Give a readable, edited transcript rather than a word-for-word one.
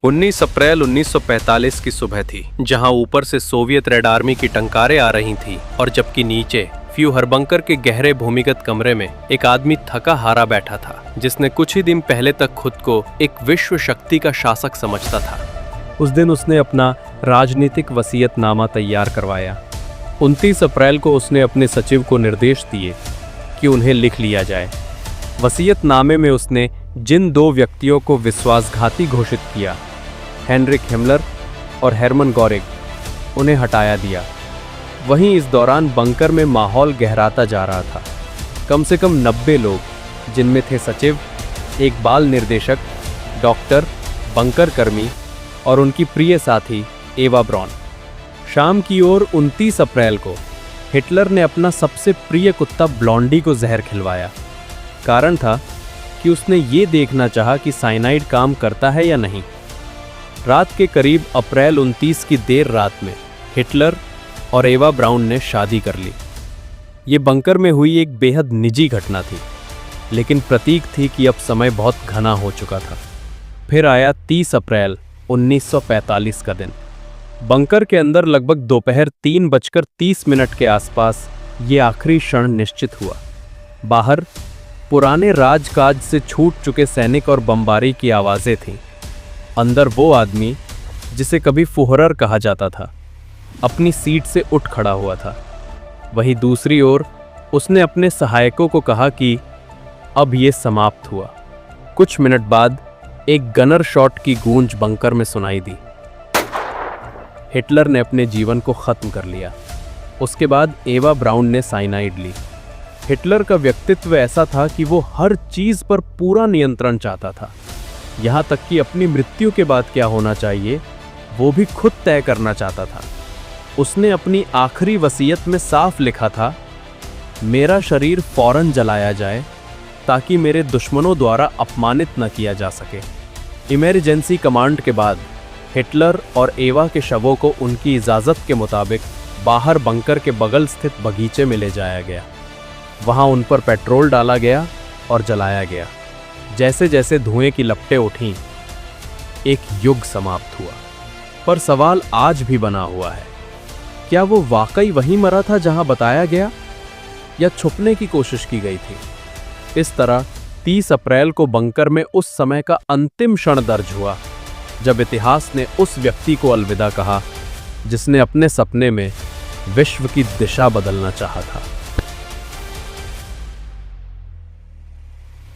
19 अप्रैल 1945 की सुबह थी, जहां ऊपर से सोवियत रेड आर्मी की टंकारें आ रही थी और जबकि नीचे फ्यूहर बंकर के गहरे भूमिगत कमरे में एक आदमी थका हारा बैठा था, जिसने कुछ ही दिन पहले तक खुद को एक विश्व शक्ति का शासक समझता था। उस दिन उसने अपना राजनीतिक वसीयतनामा तैयार करवाया। 29 अप्रैल को उसने अपने सचिव को निर्देश दिए कि उन्हें लिख लिया जाए। वसीयतनामे में उसने जिन दो व्यक्तियों को विश्वासघाती घोषित किया, हेनरिक हिमलर और हेरमन गॉरिग, उन्हें हटाया दिया। वहीं इस दौरान बंकर में माहौल गहराता जा रहा था। कम से कम 90 लोग, जिनमें थे सचिव, एक बाल निर्देशक, डॉक्टर, बंकर कर्मी और उनकी प्रिय साथी एवा ब्रॉन। शाम की ओर 29 अप्रैल को हिटलर ने अपना सबसे प्रिय कुत्ता ब्लॉन्डी को जहर खिलवाया। कारण था कि उसने ये देखना चाहा कि साइनाइड काम करता है या नहीं। रात के करीब अप्रैल 29 की देर रात में हिटलर और एवा ब्राउन ने शादी कर ली। ये बंकर में हुई एक बेहद निजी घटना थी, लेकिन प्रतीक थी कि अब समय बहुत घना हो चुका था। फिर आया 30 अप्रैल 1945 का दिन। बंकर के अंदर लगभग दोपहर 3:30 के आसपास ये आखिरी क्षण निश्चित हुआ। बाहर पुराने राजकाज से छूट चुके सैनिक और बमबारी की आवाज़ें थीं। अंदर वो आदमी, जिसे कभी फुहरर कहा जाता था, अपनी सीट से उठ खड़ा हुआ था। वहीं दूसरी ओर उसने अपने सहायकों को कहा कि अब ये समाप्त हुआ। कुछ मिनट बाद एक गनर शॉट की गूंज बंकर में सुनाई दी। हिटलर ने अपने जीवन को खत्म कर लिया। उसके बाद एवा ब्राउन ने साइनाइड ली। हिटलर का व्यक्तित्व ऐसा था कि वो हर चीज पर पूरा नियंत्रण चाहता था, यहाँ तक कि अपनी मृत्यु के बाद क्या होना चाहिए वो भी खुद तय करना चाहता था। उसने अपनी आखिरी वसीयत में साफ लिखा था, मेरा शरीर फौरन जलाया जाए ताकि मेरे दुश्मनों द्वारा अपमानित न किया जा सके। इमरजेंसी कमांड के बाद हिटलर और एवा के शवों को उनकी इजाज़त के मुताबिक बाहर बंकर के बगल स्थित बगीचे में ले जाया गया। वहां उन पर पेट्रोल डाला गया और जलाया गया। जैसे जैसे धुएं की लपटें उठीं, एक युग समाप्त हुआ। पर सवाल आज भी बना हुआ है, क्या वो वाकई वहीं मरा था जहां बताया गया, या छुपने की कोशिश की गई थी? इस तरह 30 अप्रैल को बंकर में उस समय का अंतिम क्षण दर्ज हुआ, जब इतिहास ने उस व्यक्ति को अलविदा कहा जिसने अपने सपने में विश्व की दिशा बदलना चाहा था।